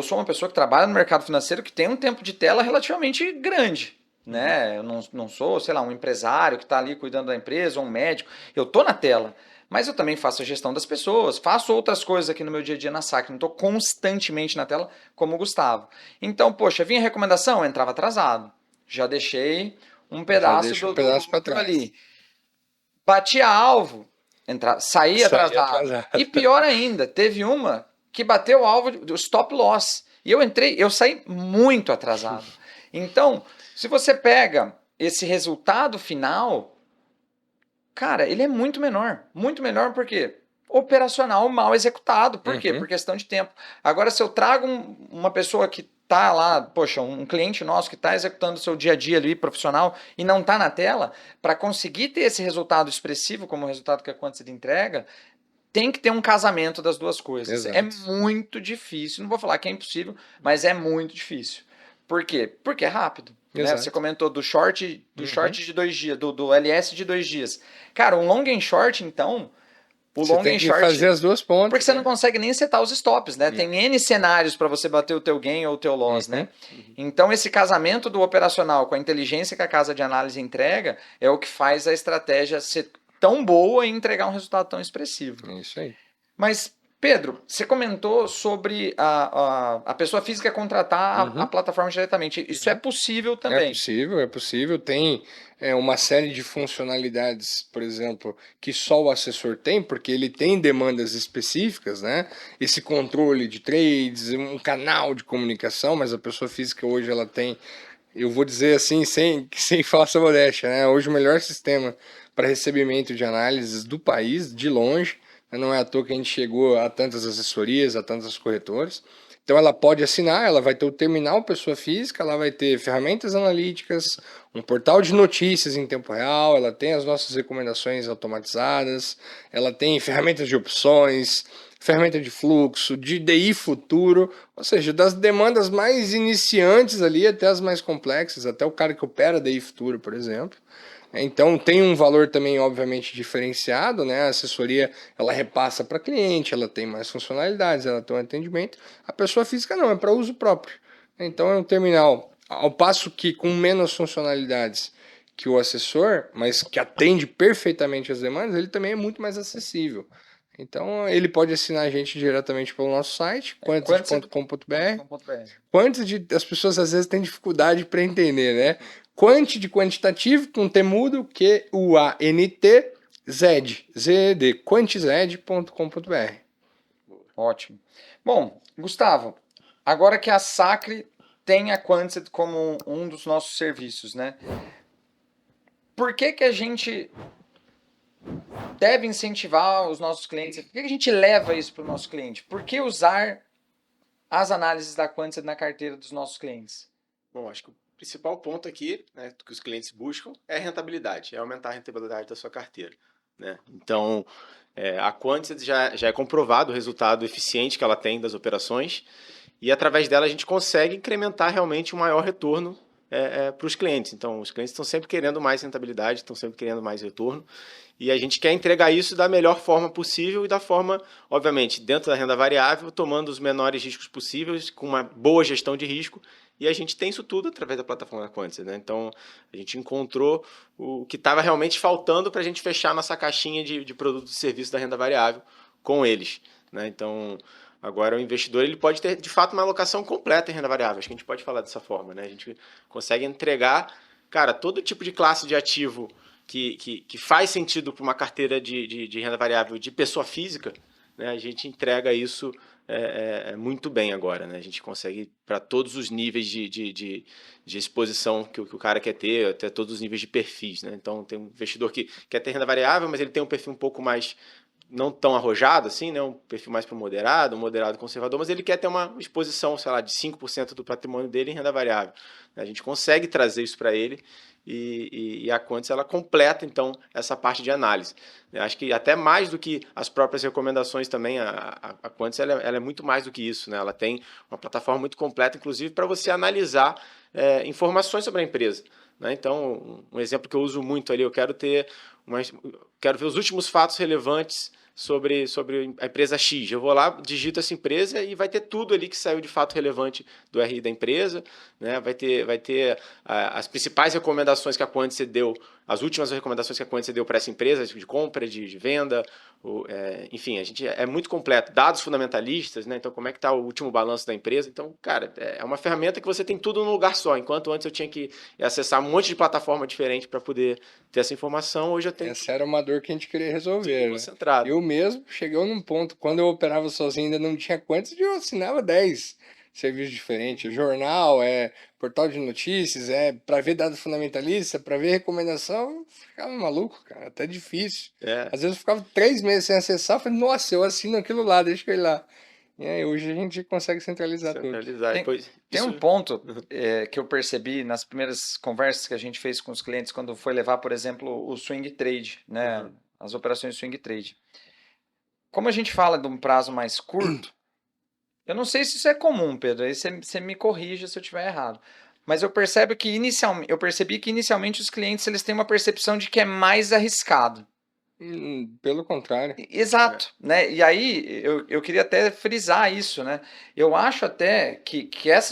sou uma pessoa que trabalha no mercado financeiro que tem um tempo de tela relativamente grande. Né? Eu não sou, sei lá, um empresário que está ali cuidando da empresa, ou um médico. Eu estou na tela, mas eu também faço a gestão das pessoas, faço outras coisas aqui no meu dia a dia na Sacre, não estou constantemente na tela como o Gustavo. Então, poxa, vinha recomendação, eu entrava atrasado. Já deixei um pedaço deixa do um pedaço pra lucro trás. ali. Batia alvo, saía atrasado. E pior ainda, teve uma que bateu o alvo do stop loss. E eu saí muito atrasado. Então, se você pega esse resultado final, cara, ele é muito menor. Muito menor porque operacional mal executado. Por quê? Por questão de tempo. Agora, se eu trago uma pessoa que tá lá, poxa, um cliente nosso que está executando o seu dia a dia ali profissional e não está na tela, para conseguir ter esse resultado expressivo como o resultado que a Quantity entrega, tem que ter um casamento das duas coisas. Exato. É muito difícil. Não vou falar que é impossível, mas é muito difícil. Por quê? Porque é rápido. Né? Você comentou do short de 2 dias, do LS de 2 dias. Cara, um long and short, então, o Você long tem and que short... fazer as duas pontas. Porque você não consegue nem setar os stops, né? Tem N cenários para você bater o teu gain ou o teu loss, né? Então, esse casamento do operacional com a inteligência que a casa de análise entrega é o que faz a estratégia ser tão boa e entregar um resultado tão expressivo. É isso aí. Mas, Pedro, você comentou sobre a pessoa física contratar a plataforma diretamente. Isso é possível também. É possível. Tem uma série de funcionalidades, por exemplo, que só o assessor tem, porque ele tem demandas específicas, né? Esse controle de trades, um canal de comunicação, mas a pessoa física hoje ela tem, eu vou dizer assim, sem falsa modéstia, né? Hoje o melhor sistema para recebimento de análises do país, de longe. Não é à toa que a gente chegou a tantas assessorias, a tantas corretoras. Então ela pode assinar, ela vai ter o terminal pessoa física, ela vai ter ferramentas analíticas, um portal de notícias em tempo real, ela tem as nossas recomendações automatizadas, ela tem ferramentas de opções, ferramenta de fluxo, de DI futuro, ou seja, das demandas mais iniciantes ali até as mais complexas, até o cara que opera DI futuro, por exemplo. Então tem um valor também obviamente diferenciado, né? A assessoria ela repassa para cliente, ela tem mais funcionalidades, ela tem um atendimento. A pessoa física não, é para uso próprio. Então é um terminal, ao passo que com menos funcionalidades que o assessor, mas que atende perfeitamente as demandas, ele também é muito mais acessível. Então ele pode assinar a gente diretamente pelo nosso site, quantity.com.br. Quantity, as pessoas às vezes têm dificuldade para entender, né? Quant de quantitativo, com T mudo, Q-U-A-N-T, Z, Z-E-D, quantized.com.br. Ótimo. Bom, Gustavo, agora que a Sacre tem a Quantity como um dos nossos serviços, né? Por que a gente deve incentivar os nossos clientes? Por que a gente leva isso para o nosso cliente? Por que usar as análises da Quantity na carteira dos nossos clientes? Bom, acho que o principal ponto aqui, né, que os clientes buscam é a rentabilidade, é aumentar a rentabilidade da sua carteira, né? Então, a Quantity já é comprovado o resultado eficiente que ela tem das operações e através dela a gente consegue incrementar realmente um maior retorno para os clientes. Então, os clientes estão sempre querendo mais rentabilidade, estão sempre querendo mais retorno e a gente quer entregar isso da melhor forma possível e da forma, obviamente, dentro da renda variável, tomando os menores riscos possíveis, com uma boa gestão de risco. E a gente tem isso tudo através da plataforma da Quantity, né? Então, a gente encontrou o que estava realmente faltando para a gente fechar nossa caixinha de produtos e serviços da renda variável com eles, né? Então, agora o investidor ele pode ter, de fato, uma alocação completa em renda variável. Acho que a gente pode falar dessa forma, né? A gente consegue entregar, cara, todo tipo de classe de ativo que faz sentido para uma carteira de renda variável de pessoa física, né? A gente entrega isso muito bem agora, né? A gente consegue para todos os níveis de exposição que o cara quer ter, até todos os níveis de perfis, né? Então tem um investidor que quer ter renda variável, mas ele tem um perfil um pouco mais não tão arrojado assim, né? Um perfil mais para moderado, um moderado conservador, mas ele quer ter uma exposição, sei lá, de 5% do patrimônio dele em renda variável. A gente consegue trazer isso para ele e a Quantis, ela completa, então, essa parte de análise. Eu acho que até mais do que as próprias recomendações também, a Quantis, ela é muito mais do que isso, né? Ela tem uma plataforma muito completa, inclusive, para você analisar informações sobre a empresa. Né? Então, um exemplo que eu uso muito ali, eu quero ver os últimos fatos relevantes sobre a empresa X. Eu vou lá, digito essa empresa e vai ter tudo ali que saiu de fato relevante do RI da empresa, né? Vai ter as principais recomendações que a Quantis deu, as últimas recomendações que a Quantis deu para essa empresa, de compra, de venda, enfim, a gente é muito completo. Dados fundamentalistas, né? Então, como é que está o último balanço da empresa? Então, cara, é uma ferramenta que você tem tudo num lugar só. Enquanto antes eu tinha que acessar um monte de plataforma diferente para poder ter essa informação, hoje eu tenho... Essa era uma dor que a gente queria resolver, né? Concentrado. Eu mesmo chegou num ponto, quando eu operava sozinho ainda não tinha Quantis, eu assinava 10 serviços diferentes. Jornal, portal de notícias, para ver dados fundamentalistas, para ver recomendação, eu ficava maluco, cara, até difícil. Às vezes eu ficava 3 meses sem acessar, falei, nossa, eu assino aquilo lá, deixa eu ir lá. E aí hoje a gente consegue centralizar tudo. Tem um ponto que eu percebi nas primeiras conversas que a gente fez com os clientes quando foi levar, por exemplo, o swing trade, né? As operações swing trade. Como a gente fala de um prazo mais curto, eu não sei se isso é comum, Pedro, aí você me corrija se eu estiver errado. Mas eu percebi que inicialmente os clientes eles têm uma percepção de que é mais arriscado. Pelo contrário. Exato, né? E aí eu queria até frisar isso, né? Eu acho até que as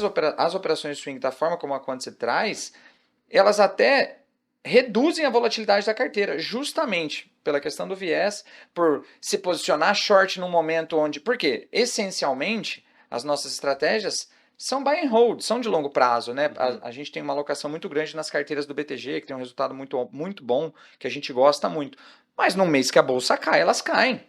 operações swing, da forma como a Quantis traz, elas até reduzem a volatilidade da carteira, justamente pela questão do viés, por se posicionar short num momento onde... Porque, essencialmente, as nossas estratégias são buy and hold, são de longo prazo, né? A gente tem uma alocação muito grande nas carteiras do BTG, que tem um resultado muito, muito bom, que a gente gosta muito. Mas no mês que a bolsa cai, elas caem.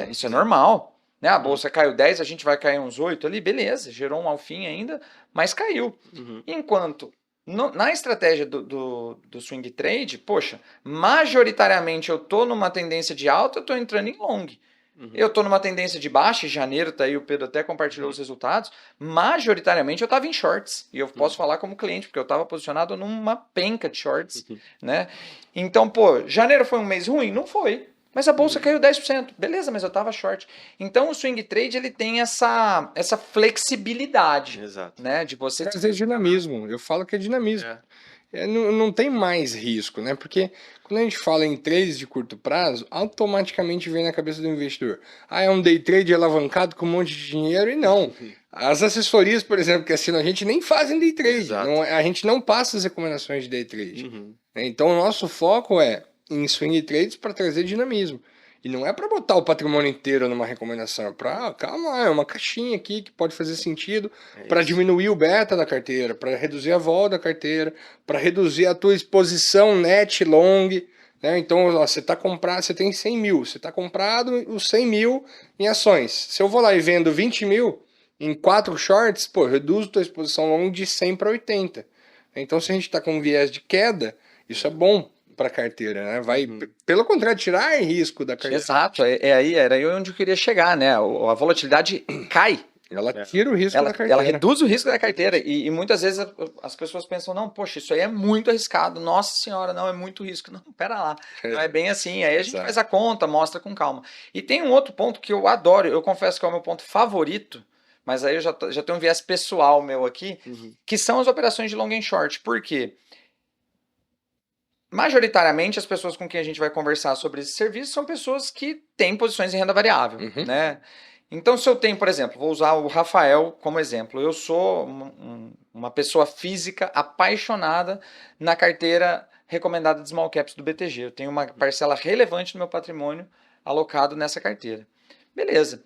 Isso é normal. Né? A bolsa caiu 10, a gente vai cair uns 8 ali, beleza, gerou um alfim ainda, mas caiu. Enquanto na estratégia do swing trade, poxa, majoritariamente eu estou numa tendência de alta, eu estou entrando em long. Eu estou numa tendência de baixa, em janeiro, tá aí, o Pedro até compartilhou os resultados, majoritariamente eu estava em shorts, e eu posso falar como cliente, porque eu estava posicionado numa penca de shorts, né? Então, pô, janeiro foi um mês ruim? Não foi, mas a bolsa caiu 10%, beleza, mas eu estava short. Então, o swing trade, ele tem essa flexibilidade, né, de você... Trazer dinamismo, eu falo que é dinamismo. Não tem mais risco, né? Porque quando a gente fala em trades de curto prazo, automaticamente vem na cabeça do investidor. É um day trade alavancado com um monte de dinheiro, e não. As assessorias, por exemplo, que assinam a gente, nem fazem day trade. A gente não passa as recomendações de day trade. Então, o nosso foco é em swing trades para trazer dinamismo. E não é para botar o patrimônio inteiro numa recomendação, é para, calma, é uma caixinha aqui que pode fazer sentido para diminuir o beta da carteira, para reduzir a vol da carteira, para reduzir a tua exposição net long, né? Então, você tá comprado, você tem 100 mil, você está comprado os 100 mil em ações. Se eu vou lá e vendo 20 mil em 4 shorts, pô, reduzo tua exposição long de 100 para 80. Então, se a gente está com um viés de queda, isso é bom para a carteira, né? Vai, pelo contrário, tirar risco da carteira. Exato, era aí onde eu queria chegar, né? A volatilidade cai. Ela tira o risco da carteira. Ela reduz o risco da carteira. E muitas vezes as pessoas pensam, não, poxa, isso aí é muito arriscado. Nossa senhora, não, é muito risco. Não, pera lá. Não é bem assim. Aí a gente faz a conta, mostra com calma. E tem um outro ponto que eu adoro, eu confesso que é o meu ponto favorito, mas aí eu já tenho um viés pessoal meu aqui, que são as operações de long and short. Por quê? Majoritariamente, as pessoas com quem a gente vai conversar sobre esse serviço são pessoas que têm posições em renda variável, né? Então, se eu tenho, por exemplo, vou usar o Rafael como exemplo. Eu sou uma pessoa física apaixonada na carteira recomendada de small caps do BTG. Eu tenho uma parcela relevante do meu patrimônio alocado nessa carteira. Beleza.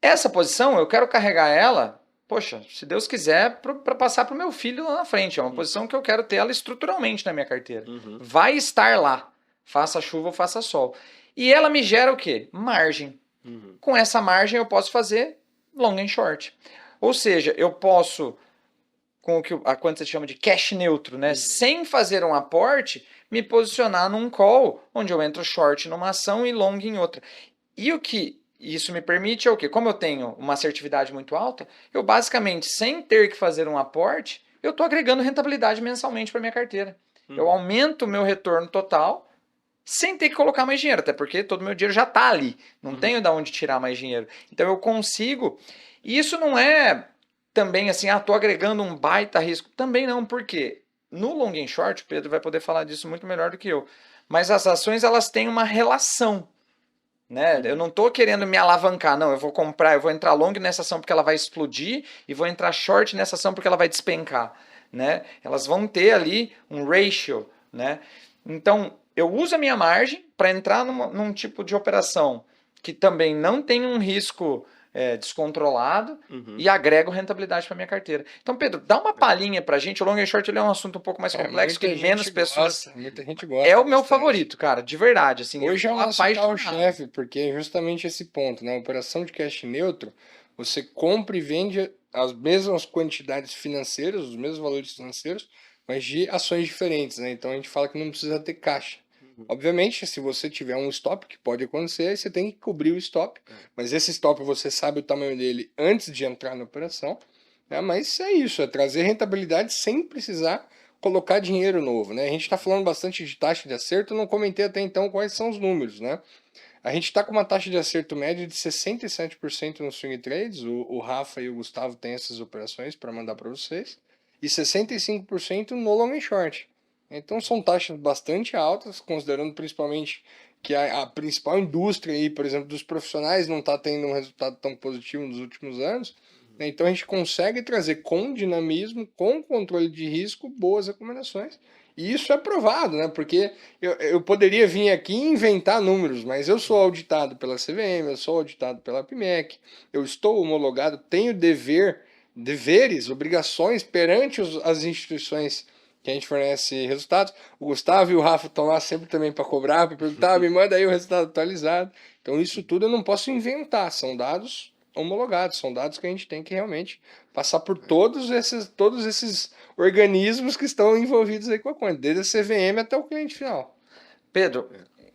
Essa posição, eu quero carregar ela... Poxa, se Deus quiser, para passar para o meu filho lá na frente. É uma posição que eu quero ter ela estruturalmente na minha carteira. Vai estar lá, faça chuva ou faça sol. E ela me gera o quê? Margem. Com essa margem eu posso fazer long and short. Ou seja, eu posso, com o que a Quantis chama de cash neutro, né? Sem fazer um aporte, me posicionar num call, onde eu entro short numa ação e long em outra. E o que isso me permite é o quê? Como eu tenho uma assertividade muito alta, eu basicamente, sem ter que fazer um aporte, eu estou agregando rentabilidade mensalmente para minha carteira. Eu aumento o meu retorno total sem ter que colocar mais dinheiro, até porque todo o meu dinheiro já está ali. Não tenho de onde tirar mais dinheiro. Então eu consigo. E isso não é também assim, estou agregando um baita risco. Também não, porque no long and short, o Pedro vai poder falar disso muito melhor do que eu. Mas as ações, elas têm uma relação. Né? Eu não estou querendo me alavancar, não. Eu vou comprar, eu vou entrar long nessa ação porque ela vai explodir e vou entrar short nessa ação porque ela vai despencar. Né? Elas vão ter ali um ratio. Né? Então, eu uso a minha margem para entrar num tipo de operação que também não tem um risco descontrolado e agrego rentabilidade para minha carteira. Então, Pedro, dá uma palhinha para a gente. O long and short ele é um assunto um pouco mais complexo, que menos pessoas... Muita gente gosta. É o meu favorito, cara, de verdade. Assim, Hoje é o nosso apaixonado. carro-chefe, porque é justamente esse ponto, né? A operação de cash neutro, você compra e vende as mesmas quantidades financeiras, os mesmos valores financeiros, mas de ações diferentes, né? Então a gente fala que não precisa ter caixa. Obviamente, se você tiver um stop, que pode acontecer, aí você tem que cobrir o stop, mas esse stop você sabe o tamanho dele antes de entrar na operação, né? Mas é isso, é trazer rentabilidade sem precisar colocar dinheiro novo, né? A gente está falando bastante de taxa de acerto, eu não comentei até então quais são os números, né? A gente está com uma taxa de acerto média de 67% no swing trades, o Rafa e o Gustavo têm essas operações para mandar para vocês, e 65% no long and short. Então são taxas bastante altas, considerando principalmente que a principal indústria aí, por exemplo, dos profissionais não está tendo um resultado tão positivo nos últimos anos. Então a gente consegue trazer com dinamismo, com controle de risco, boas recomendações. E isso é provado, né? Porque eu poderia vir aqui e inventar números, mas eu sou auditado pela CVM, eu sou auditado pela APMEC, eu estou homologado, tenho deveres, obrigações perante as instituições que a gente fornece resultados. O Gustavo e o Rafa estão lá sempre também para cobrar, para perguntar, me manda aí o resultado atualizado. Então isso tudo eu não posso inventar, são dados homologados, são dados que a gente tem que realmente passar por todos esses organismos que estão envolvidos aí com a conta, desde a CVM até o cliente final. Pedro,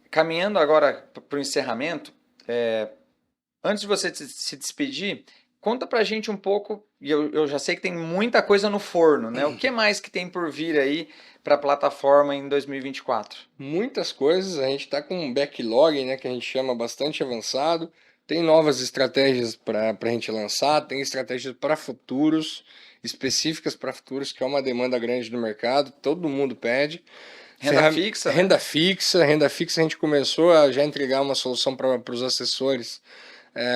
caminhando agora para o encerramento, antes de você se despedir, conta pra gente um pouco, e eu já sei que tem muita coisa no forno, né? O que mais que tem por vir aí para a plataforma em 2024? Muitas coisas, a gente está com um backlog, né, que a gente chama bastante avançado, tem novas estratégias para a gente lançar, tem estratégias para futuros, específicas para futuros, que é uma demanda grande do mercado, todo mundo pede. Renda fixa? Renda fixa a gente começou a já entregar uma solução para os assessores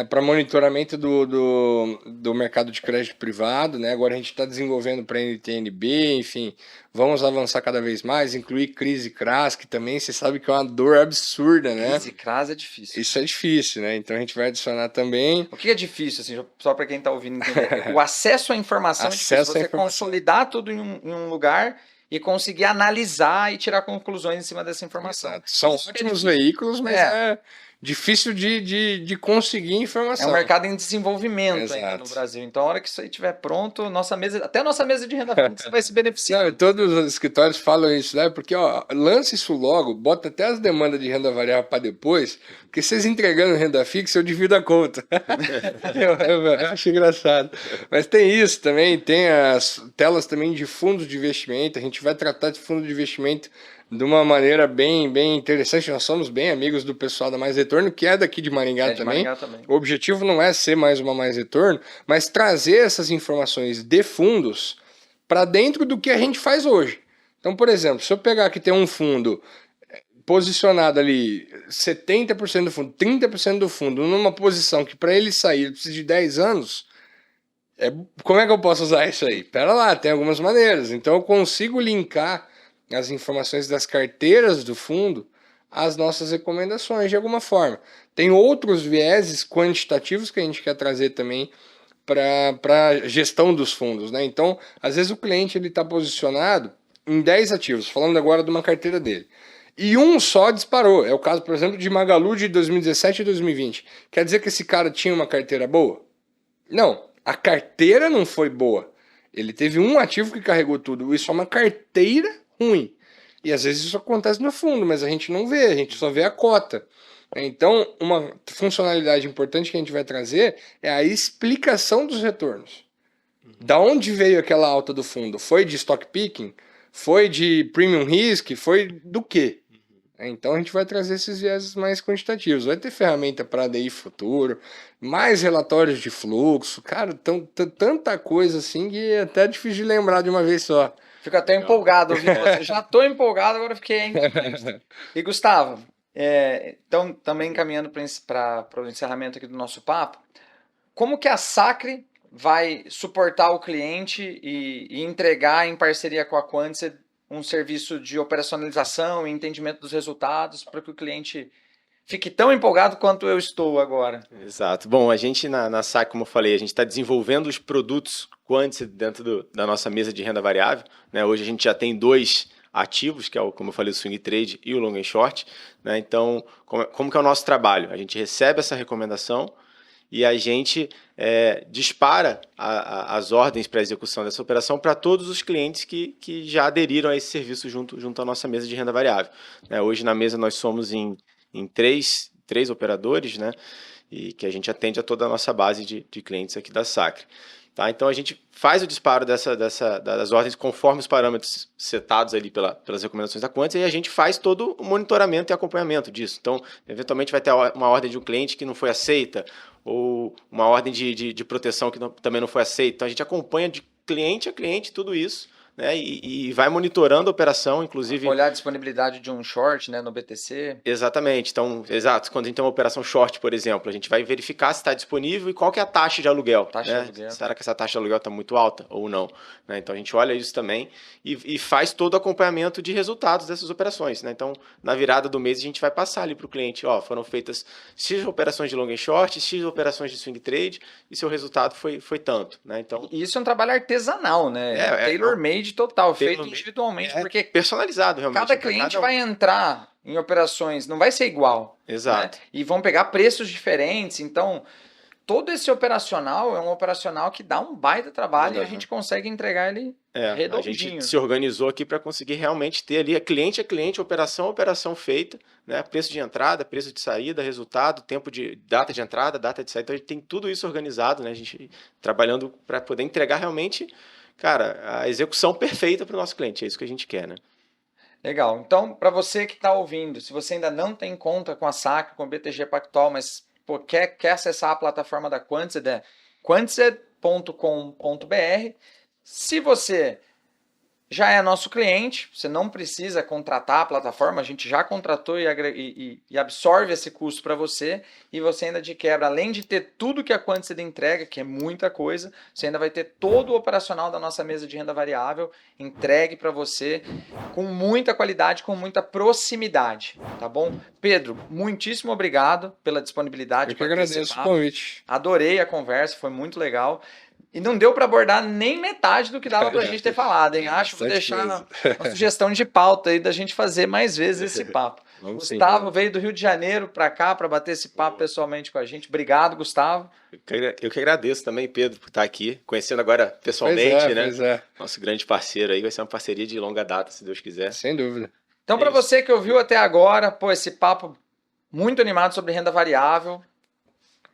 para monitoramento do mercado de crédito privado, né? Agora a gente está desenvolvendo para NTNB, enfim, vamos avançar cada vez mais, incluir CRIs e CRAs, que também você sabe que é uma dor absurda, né? CRIs e CRAs é difícil. Isso é difícil, né? Então a gente vai adicionar também. O que é difícil, assim, só para quem está ouvindo entender? O acesso à informação é difícil, você consolidar tudo em um lugar e conseguir analisar e tirar conclusões em cima dessa informação. Exato. São ótimos veículos, mas é difícil de conseguir informação. É um mercado em desenvolvimento ainda no Brasil. Então, a hora que isso aí estiver pronto, até a nossa mesa de renda fixa vai se beneficiar. Não, todos os escritórios falam isso, né? Porque, lance isso logo, bota até as demandas de renda variável para depois, porque vocês entregando renda fixa, eu divido a conta. eu acho engraçado. Mas tem isso também, tem as telas também de fundos de investimento, a gente vai tratar de fundo de investimento de uma maneira bem interessante. Nós somos bem amigos do pessoal da Mais Retorno, que é daqui de Maringá, também. O objetivo não é ser mais uma Mais Retorno, mas trazer essas informações de fundos para dentro do que a gente faz hoje. Então, por exemplo, se eu pegar aqui tem um fundo posicionado ali 70% do fundo, 30% do fundo, numa posição que para ele sair precisa de 10 anos, como é que eu posso usar isso aí? Pera lá, tem algumas maneiras. Então eu consigo linkar as informações das carteiras do fundo às nossas recomendações de alguma forma. Tem outros vieses quantitativos que a gente quer trazer também para a gestão dos fundos, né? Então, às vezes o cliente está posicionado em 10 ativos, falando agora de uma carteira dele, e um só disparou. É o caso, por exemplo, de Magalu de 2017 e 2020. Quer dizer que esse cara tinha uma carteira boa? Não, a carteira não foi boa. Ele teve um ativo que carregou tudo. Isso é uma carteira ruim. E às vezes isso acontece no fundo, mas a gente não vê, a gente só vê a cota. Então, uma funcionalidade importante que a gente vai trazer é a explicação dos retornos. Da onde veio aquela alta do fundo? Foi de stock picking? Foi de premium risk? Foi do quê? Então a gente vai trazer esses vieses mais quantitativos. Vai ter ferramenta para DI futuro, mais relatórios de fluxo. Cara, tanta coisa assim que é até difícil de lembrar de uma vez só. Fico até empolgado ouvindo você. Já estou empolgado, agora fiquei ainda. E Gustavo, então também caminhando para o encerramento aqui do nosso papo, como que a Sacre vai suportar o cliente e entregar em parceria com a Quantised um serviço de operacionalização e entendimento dos resultados para que o cliente fique tão empolgado quanto eu estou agora? Exato. Bom, a gente na SAC, como eu falei, a gente está desenvolvendo os produtos Quantised dentro da nossa mesa de renda variável, né? Hoje a gente já tem 2 ativos, que é, como eu falei, o Swing Trade e o Long and Short, né? Então, como que é o nosso trabalho? A gente recebe essa recomendação e a gente dispara as ordens para execução dessa operação para todos os clientes que já aderiram a esse serviço junto à nossa mesa de renda variável, né? Hoje na mesa nós somos em 3 operadores, né? E que a gente atende a toda a nossa base de clientes aqui da Sacre. Tá? Então a gente faz o disparo das ordens conforme os parâmetros setados ali pelas recomendações da Quantised e a gente faz todo o monitoramento e acompanhamento disso. Então, eventualmente vai ter uma ordem de um cliente que não foi aceita ou uma ordem de proteção que também não foi aceita. Então a gente acompanha de cliente a cliente tudo isso, né? E vai monitorando a operação, inclusive... Olhar a disponibilidade de um short, né, no BTC. Exatamente. Então, quando a gente tem uma operação short, por exemplo, a gente vai verificar se está disponível e qual que é a taxa de aluguel. Será que essa taxa de aluguel está muito alta ou não? Né? Então, a gente olha isso também e faz todo o acompanhamento de resultados dessas operações. Né? Então, na virada do mês, a gente vai passar ali para o cliente, foram feitas X operações de long and short, X operações de swing trade e seu resultado foi tanto. Né? Então, e isso é um trabalho artesanal, né? Tailor-made total, feito individualmente, porque personalizado realmente. Cada cliente vai entrar em operações, não vai ser igual. Exato. Né? E vão pegar preços diferentes, então todo esse operacional é um operacional que dá um baita trabalho e a gente consegue entregar ele redondinho. A gente se organizou aqui para conseguir realmente ter ali cliente a cliente, operação a operação feita, né? Preço de entrada, preço de saída, resultado, tempo de data de entrada, data de saída. Então a gente tem tudo isso organizado, né? A gente trabalhando para poder entregar realmente, cara, a execução perfeita para o nosso cliente. É isso que a gente quer, né? Legal. Então, para você que está ouvindo, se você ainda não tem conta com a Sacre, com o BTG Pactual, mas quer acessar a plataforma da Quantised, é quantised.com.br. Se você já é nosso cliente, você não precisa contratar a plataforma, a gente já contratou e absorve esse custo para você, e você ainda de quebra, além de ter tudo que a Quantised entrega, que é muita coisa, você ainda vai ter todo o operacional da nossa mesa de renda variável entregue para você com muita qualidade, com muita proximidade, tá bom? Pedro, muitíssimo obrigado pela disponibilidade. Eu que agradeço o convite. Adorei a conversa, foi muito legal. E não deu para abordar nem metade do que dava para a gente ter falado, hein? Acho que vou deixar uma sugestão de pauta aí da gente fazer mais vezes esse papo. Gustavo veio do Rio de Janeiro para cá para bater esse papo pessoalmente com a gente. Obrigado, Gustavo. Eu que agradeço também, Pedro, por estar aqui, conhecendo agora pessoalmente, né? Pois é. Nosso grande parceiro aí, vai ser uma parceria de longa data, se Deus quiser. Sem dúvida. Então, para você que ouviu até agora, esse papo muito animado sobre renda variável,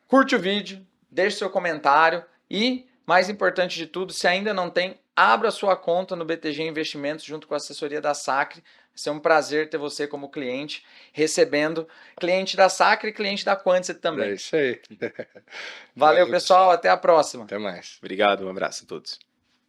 curte o vídeo, deixe seu comentário e, mais importante de tudo, se ainda não tem, abra sua conta no BTG Investimentos junto com a assessoria da Sacre. Vai ser um prazer ter você como cliente, recebendo cliente da Sacre e cliente da Quantised também. É isso aí. Valeu, pessoal. Até a próxima. Até mais. Obrigado, um abraço a todos.